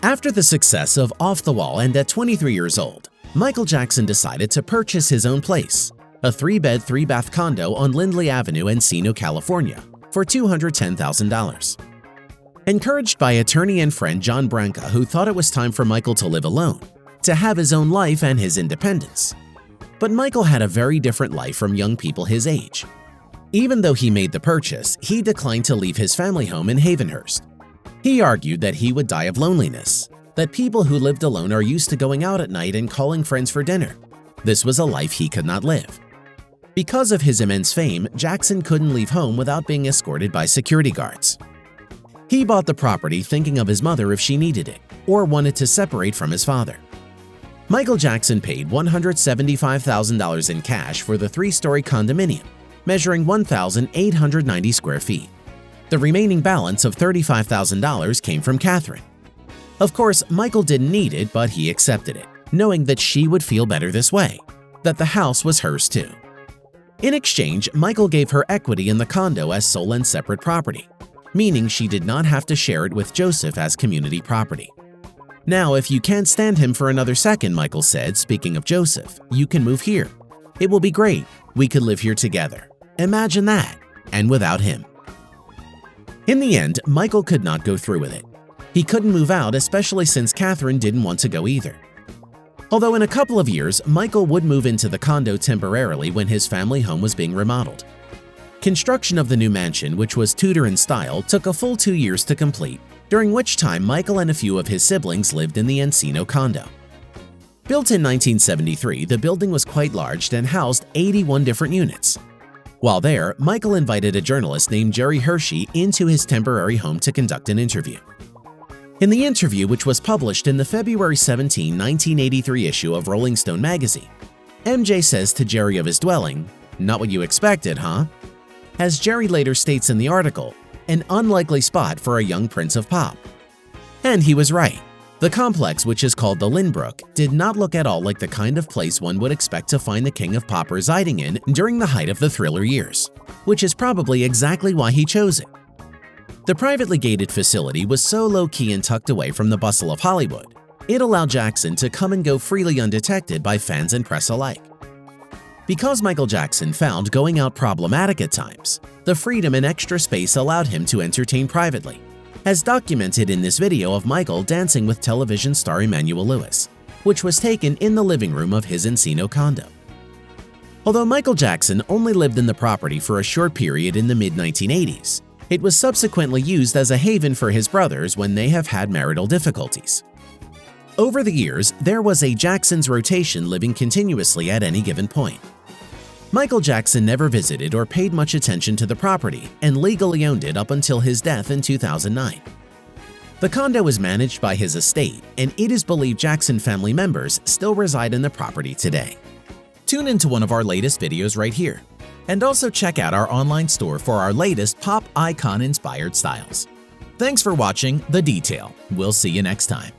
After the success of Off the Wall and at 23 years old, Michael Jackson decided to purchase his own place, a 3-bed, 3-bath condo on Lindley Avenue, Encino, California, for $210,000. Encouraged by attorney and friend John Branca, who thought it was time for Michael to live alone, to have his own life and his independence. But Michael had a very different life from young people his age. Even though he made the purchase, he declined to leave his family home in Havenhurst. He argued that he would die of loneliness, that people who lived alone are used to going out at night and calling friends for dinner. This was a life he could not live. Because of his immense fame, Jackson couldn't leave home without being escorted by security guards. He bought the property thinking of his mother if she needed it, or wanted to separate from his father. Michael Jackson paid $175,000 in cash for the 3-story condominium, measuring 1,890 square feet. The remaining balance of $35,000 came from Catherine. Of course, Michael didn't need it, but he accepted it, knowing that she would feel better this way, that the house was hers too. In exchange, Michael gave her equity in the condo as sole and separate property, meaning she did not have to share it with Joseph as community property. Now, if you can't stand him for another second, Michael said, speaking of Joseph, you can move here. It will be great. We could live here together. Imagine that, and without him. In the end, Michael could not go through with it. He couldn't move out, especially since Catherine didn't want to go either. Although in a couple of years, Michael would move into the condo temporarily when his family home was being remodeled. Construction of the new mansion, which was Tudor in style, took a full 2 years to complete, during which time Michael and a few of his siblings lived in the Encino condo. Built in 1973, the building was quite large and housed 81 different units. While there, Michael invited a journalist named Jerry Hershey into his temporary home to conduct an interview. In the interview, which was published in the February 17, 1983 issue of Rolling Stone magazine, MJ says to Jerry of his dwelling, "Not what you expected, huh?" As Jerry later states in the article, an unlikely spot for a young prince of pop. And he was right. The complex, which is called the Lynbrook, did not look at all like the kind of place one would expect to find the king of pop residing in during the height of the Thriller years, which is probably exactly why he chose it. The privately gated facility was so low-key and tucked away from the bustle of Hollywood, it allowed Jackson to come and go freely undetected by fans and press alike. Because Michael Jackson found going out problematic at times, the freedom and extra space allowed him to entertain privately, as documented in this video of Michael dancing with television star Emmanuel Lewis, which was taken in the living room of his Encino condo. Although Michael Jackson only lived in the property for a short period in the mid-1980s, it was subsequently used as a haven for his brothers when they have had marital difficulties. Over the years, there was a Jackson's rotation living continuously at any given point. Michael Jackson never visited or paid much attention to the property and legally owned it up until his death in 2009. The condo is managed by his estate, and it is believed Jackson family members still reside in the property today. Tune into one of our latest videos right here, and also check out our online store for our latest pop icon-inspired styles. Thanks for watching The Detail. We'll see you next time.